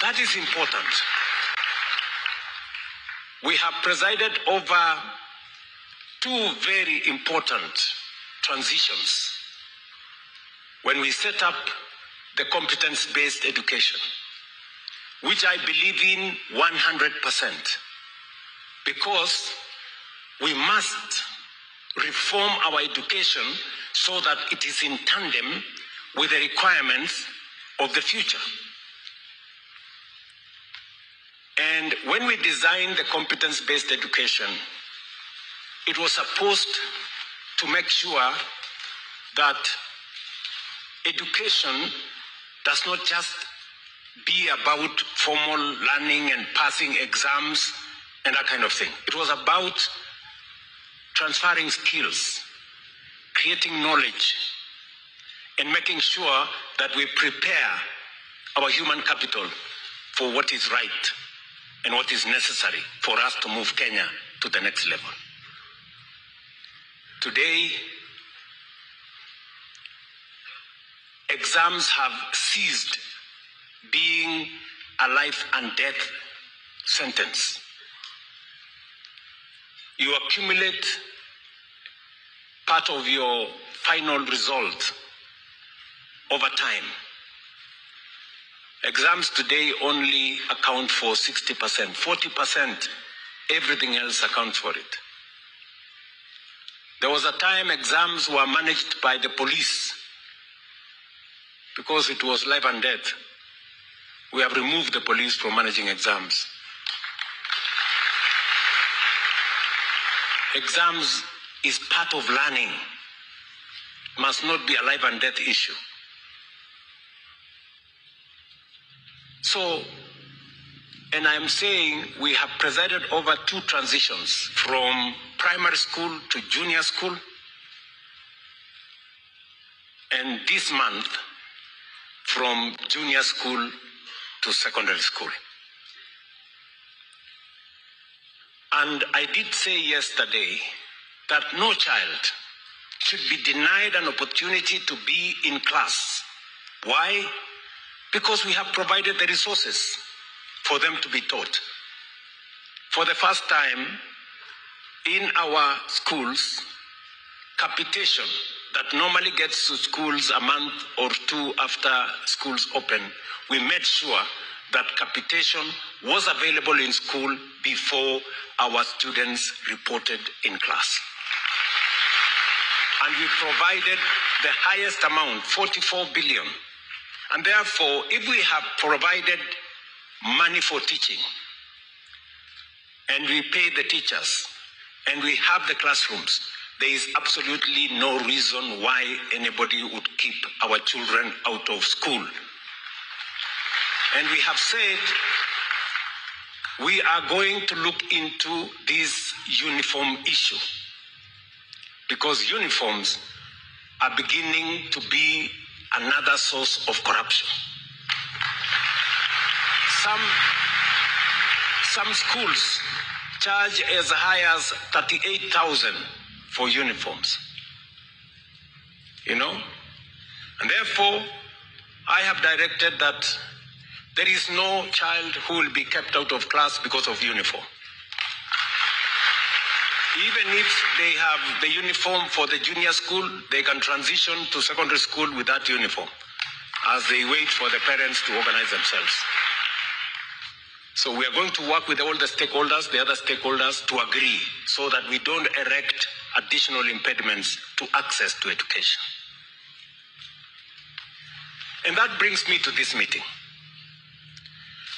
That is important. We have presided over two very important transitions when we set up the competence-based education, which I believe in 100%, because we must reform our education so that it is in tandem with the requirements of the future. And when we designed the competence-based education, it was supposed to make sure that education does not just be about formal learning and passing exams and that kind of thing. It was about transferring skills, creating knowledge, and making sure that we prepare our human capital for what is right and what is necessary for us to move Kenya to the next level. Today, exams have ceased being a life and death sentence. You accumulate part of your final result over time. Exams today only account for 60%. 40%, everything else accounts for it. There was a time exams were managed by the police because it was life and death. We have removed the police from managing exams. Exams is part of learning. Must not be a life and death issue. So, and I'm saying we have presided over two transitions from primary school to junior school, and this month from junior school to secondary school. And I did say yesterday that no child should be denied an opportunity to be in class. Why? Because we have provided the resources for them to be taught. For the first time in our schools, capitation that normally gets to schools a month or two after schools open, we made sure that capitation was available in school before our students reported in class. And we provided the highest amount, 44 billion. And therefore, if we have provided money for teaching, and we pay the teachers, and we have the classrooms, there is absolutely no reason why anybody would keep our children out of school. And we have said we are going to look into this uniform issue, because uniforms are beginning to be another source of corruption. Some schools charge as high as 38,000 for uniforms. You know? And therefore, I have directed that there is no child who will be kept out of class because of uniform. Even if they have the uniform for the junior school, they can transition to secondary school with that uniform as they wait for the parents to organize themselves. So we are going to work with all the stakeholders, the other stakeholders, to agree so that we don't erect additional impediments to access to education. And that brings me to this meeting.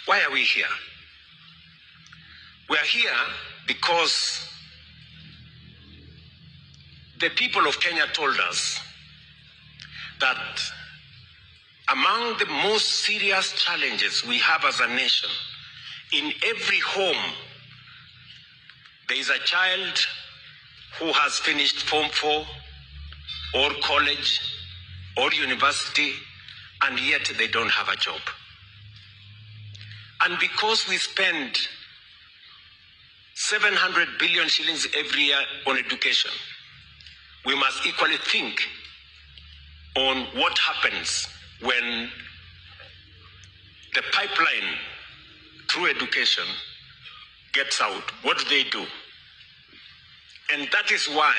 Why are we here? We are here because the people of Kenya told us that among the most serious challenges we have as a nation, in every home, there is a child who has finished Form 4 or college or university, and yet they don't have a job. And because we spend 700 billion shillings every year on education, we must equally think on what happens when the pipeline through education gets out, what do? And that is why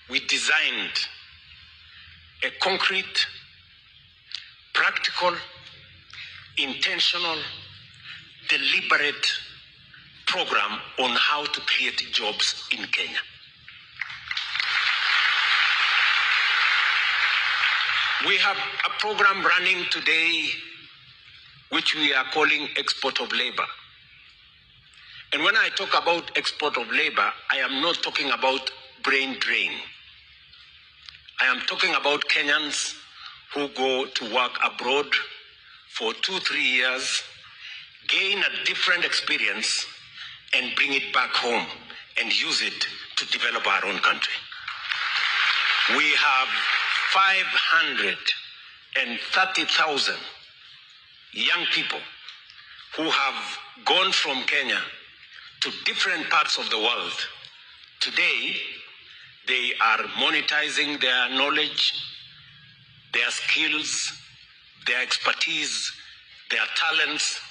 we designed a concrete, practical, intentional, deliberate program on how to create jobs in Kenya. We have a program running today which we are calling export of labor. And when I talk about export of labor, I am not talking about brain drain. I am talking about Kenyans who go to work abroad for 2-3 years, gain a different experience, and bring it back home and use it to develop our own country. We have 530,000 young people who have gone from Kenya to different parts of the world. Today, they are monetizing their knowledge, their skills, their expertise, their talents,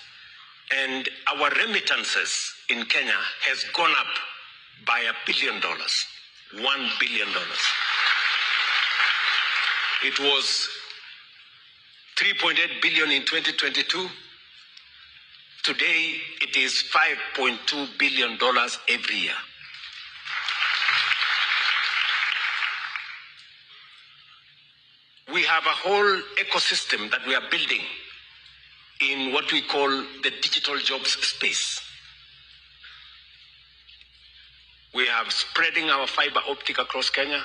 and our remittances in Kenya has gone up by $1 billion, $1 billion. It was 3.8 billion in 2022. Today, it is $5.2 billion every year. We have a whole ecosystem that we are building in what we call the digital jobs space. We are spreading our fiber optic across Kenya.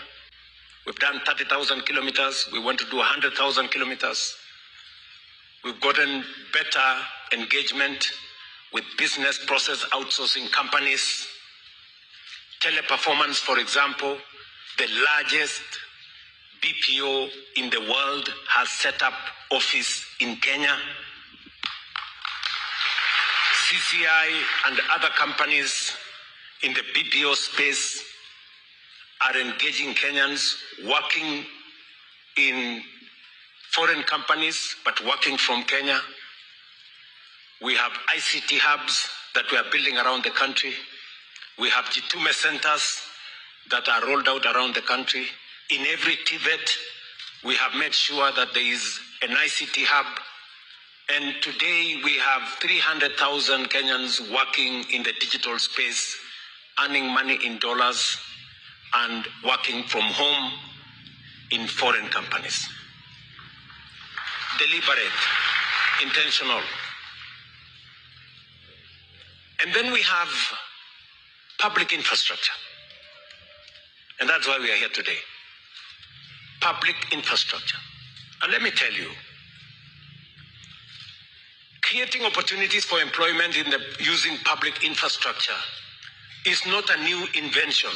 We've done 30,000 kilometers. We want to do 100,000 kilometers. We've gotten better engagement with business process outsourcing companies. Teleperformance, for example, the largest BPO in the world, has set up office in Kenya. CCI and other companies in the BPO space are engaging Kenyans, working in foreign companies, but working from Kenya. We have ICT hubs that we are building around the country. We have Jitume centers that are rolled out around the country. In every TVET, we have made sure that there is an ICT hub. And today we have 300,000 Kenyans working in the digital space, earning money in dollars and working from home in foreign companies. Deliberate, intentional. And then we have public infrastructure. And that's why we are here today. Public infrastructure. And let me tell you, creating opportunities for employment using public infrastructure is not a new invention.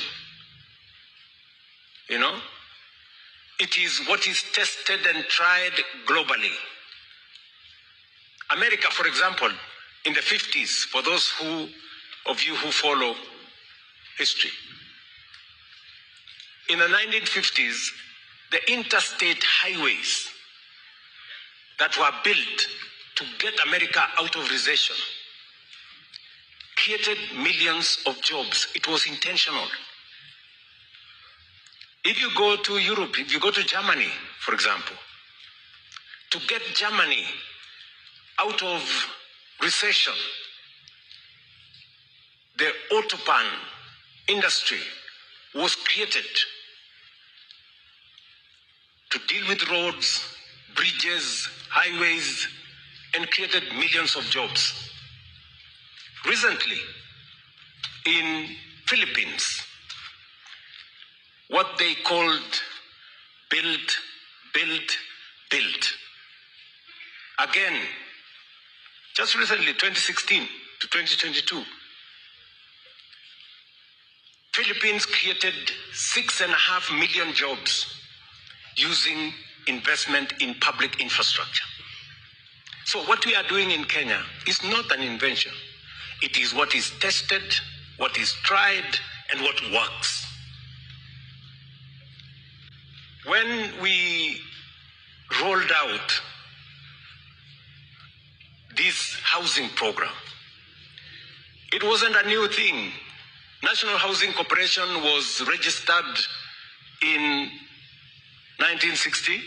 You know, it is what is tested and tried globally. America, for example, in the 50s, for those of you who follow history, in the 1950s, the interstate highways that were built to get America out of recession created millions of jobs. It was intentional. If you go to Europe, if you go to Germany, for example, to get Germany out of recession, the Autobahn industry was created to deal with roads, bridges, highways, and created millions of jobs. Recently, in Philippines, what they called build. Again, just recently, 2016 to 2022, Philippines created 6.5 million jobs using investment in public infrastructure. So what we are doing in Kenya is not an invention. It is what is tested, what is tried, and what works. When we rolled out this housing program, It wasn't a new thing. National Housing Corporation was registered in 1960,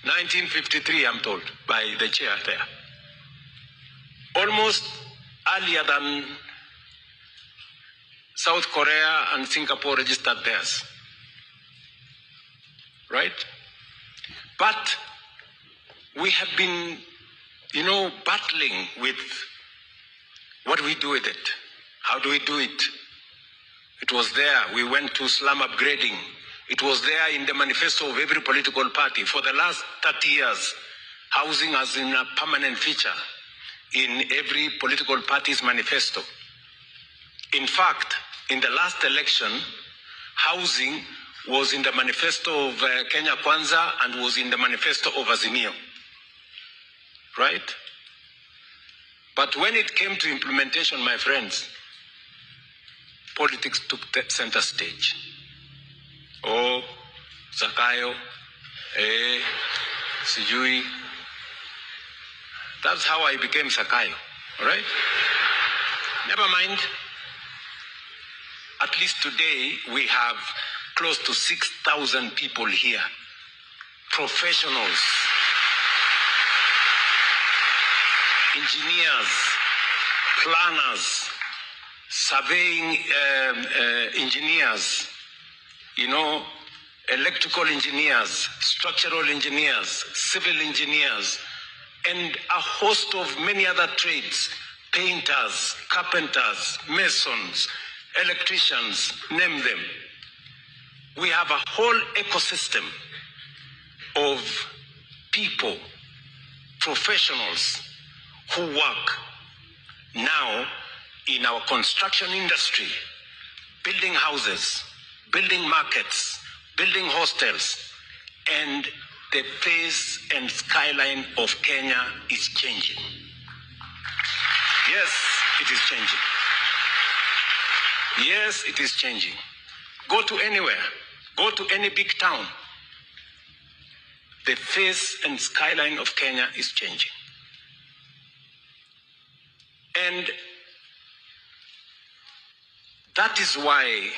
1953, I'm told, by the chair there. Almost earlier than South Korea and Singapore registered theirs. Right? But we have been, battling with what do we do with it? How do we do it? It was there. We went to slum upgrading. It was there in the manifesto of every political party. For the last 30 years, housing has been a permanent feature in every political party's manifesto. In fact, in the last election, housing was in the manifesto of Kenya Kwanza and was in the manifesto of Azimio. Right? But when it came to implementation, my friends, politics took the center stage. Oh, Zakayo, Sijui. That's how I became Zakayo, all right? Never mind. At least today, we have close to 6,000 people here, professionals, engineers, planners, surveying engineers, electrical engineers, structural engineers, civil engineers, and a host of many other trades, painters, carpenters, masons, electricians, name them. We have a whole ecosystem of people, professionals who work now in our construction industry, building houses, building markets, building hostels, and the face and skyline of Kenya is changing. Yes, it is changing. Yes, it is changing. Go to anywhere. Go to any big town. The face and skyline of Kenya is changing. And that is why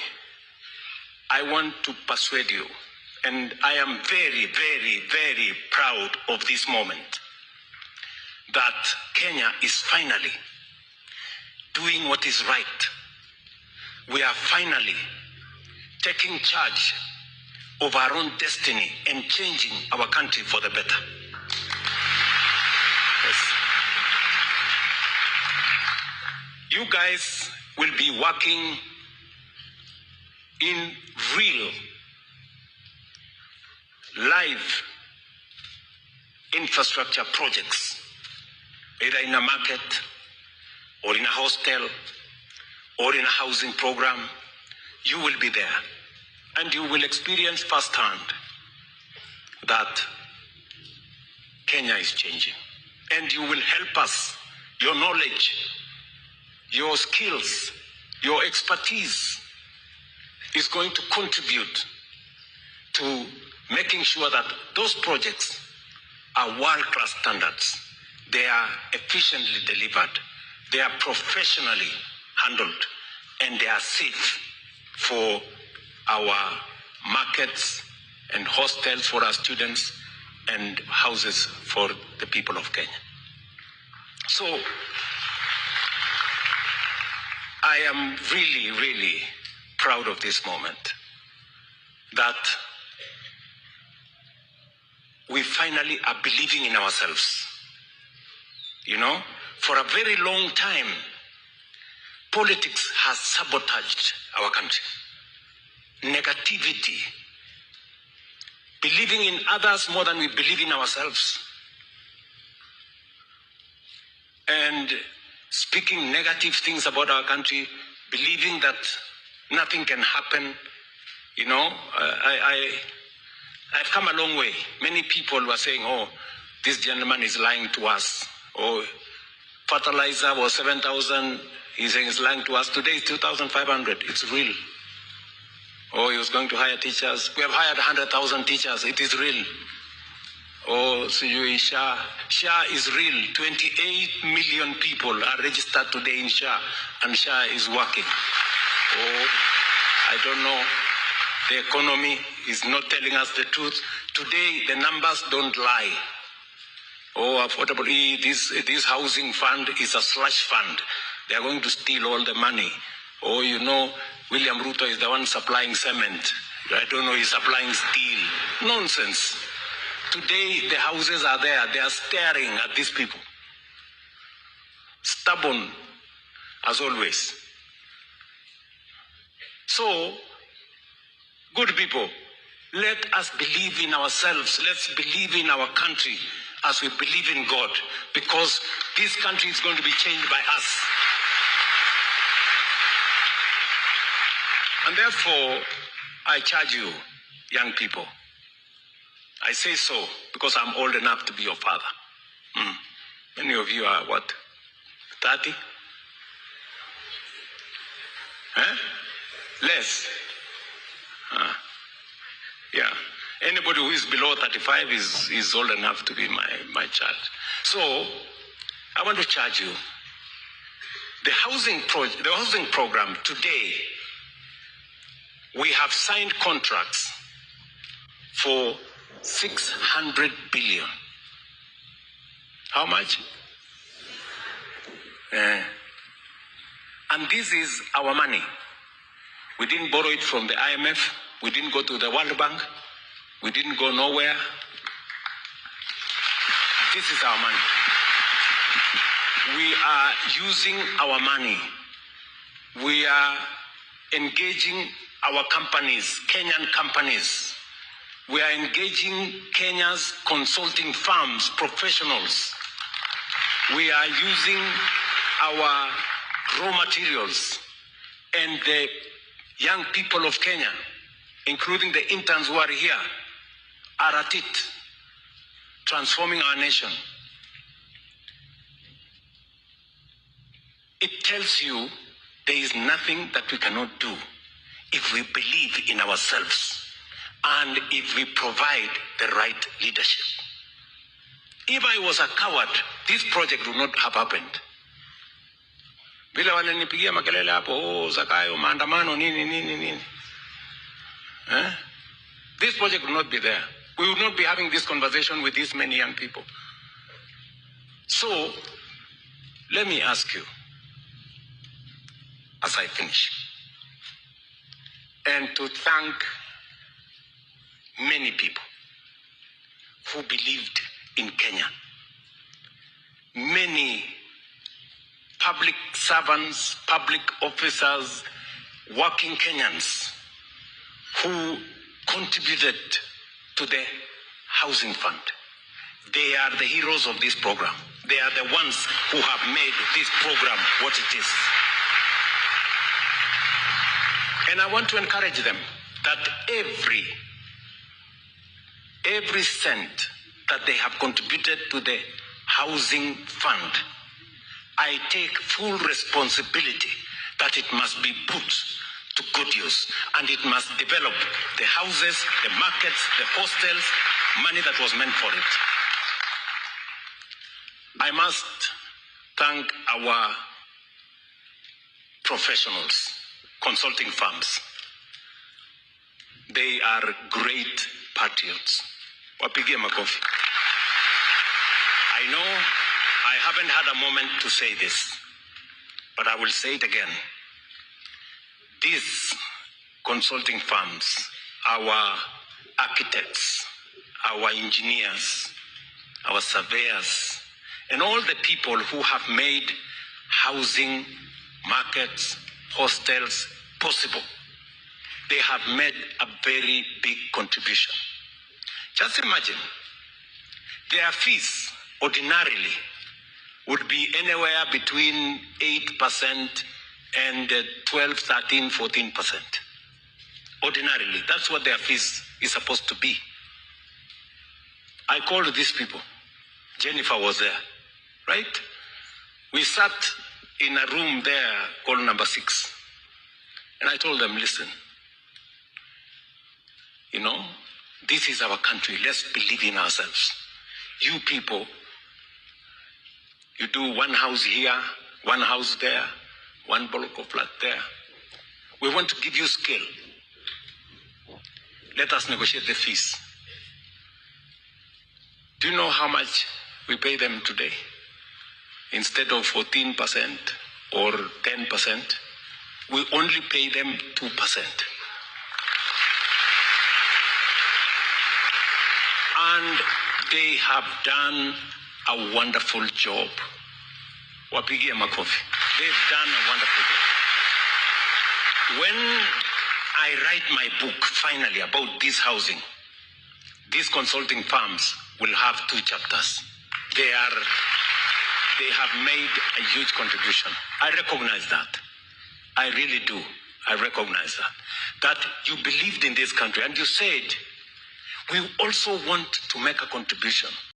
I want to persuade you, and I am very, very, very proud of this moment, that Kenya is finally doing what is right. We are finally taking charge of our own destiny and changing our country for the better. Yes. You guys will be working in real, live infrastructure projects, either in a market or in a hostel or in a housing program. You will be there and you will experience firsthand that Kenya is changing. And you will help us. Your knowledge, your skills, your expertise is going to contribute to making sure that those projects are world-class standards. They are efficiently delivered. They are professionally handled. And they are safe for our markets and hostels for our students and houses for the people of Kenya. So I am really, really proud of this moment that we finally are believing in ourselves. For a very long time, politics has sabotaged our country. Negativity, believing in others more than we believe in ourselves, and speaking negative things about our country, believing that nothing can happen. I've come a long way. Many people were saying, oh, this gentleman is lying to us. Oh, fertilizer was 7,000. He's saying he's lying to us. Today it's 2,500. It's real. Oh, he was going to hire teachers. We have hired 100,000 teachers. It is real. Oh, so you SHA. SHA is real. 28 million people are registered today in SHA, and SHA is working. Oh, I don't know. The economy is not telling us the truth. Today, the numbers don't lie. Oh, affordable, this housing fund is a slush fund. They are going to steal all the money. Oh, you know, William Ruto is the one supplying cement. I don't know, he's supplying steel. Nonsense. Today, the houses are there. They are staring at these people. Stubborn, as always. So, good people, let us believe in ourselves. Let's believe in our country as we believe in God, because this country is going to be changed by us. And therefore, I charge you, young people. I say so because I'm old enough to be your father. Many of you are what? 30? Less? Yeah. Anybody who is below 35 is old enough to be my child. So, I want to charge you. The housing program today, we have signed contracts for 600 billion. How much? And this is our money. We didn't borrow it from the IMF. We didn't go to the World Bank. We didn't go nowhere. This is our money. We are using our money. We are engaging our companies, Kenyan companies. We are engaging Kenya's consulting firms, professionals. We are using our raw materials, and the young people of Kenya, including the interns who are here, are at it, transforming our nation. It tells you there is nothing that we cannot do if we believe in ourselves and if we provide the right leadership. If I was a coward, this project would not have happened. Bila wananipigia makelele hapo, Zakayo, maandamano, nini. This project would not be there. We would not be having this conversation with these many young people. So, let me ask you, as I finish, and to thank many people who believed in Kenya. Many public servants, public officers, working Kenyans who contributed to the housing fund. They are the heroes of this program. They are the ones who have made this program what it is. And I want to encourage them that every cent that they have contributed to the housing fund, I take full responsibility that it must be put to good use, and it must develop the houses, the markets, the hostels, money that was meant for it. I must thank our professionals, consulting firms. They are great patriots. Wapigie makofi. I know I haven't had a moment to say this, but I will say it again. These consulting firms, our architects, our engineers, our surveyors, and all the people who have made housing, markets, hostels possible, they have made a very big contribution. Just imagine, their fees ordinarily would be anywhere between 8% and 12, 13, 14%. Ordinarily, that's what their fees is supposed to be. I called these people. Jennifer was there, right? We sat in a room there called number 6. And I told them, listen, you know, this is our country. Let's believe in ourselves. you people, you do one house here, one house there, one block of flat there. We want to give you skill. Let us negotiate the fees. Do you know how much we pay them today? Instead of 14% or 10%, we only pay them 2%. And they have done a wonderful job. Wapigie makofi. They've done a wonderful job. When I write my book, finally, about this housing, these consulting firms will have 2 chapters. They have made a huge contribution. I recognize that. I really do. I recognize that. That you believed in this country and you said, we also want to make a contribution.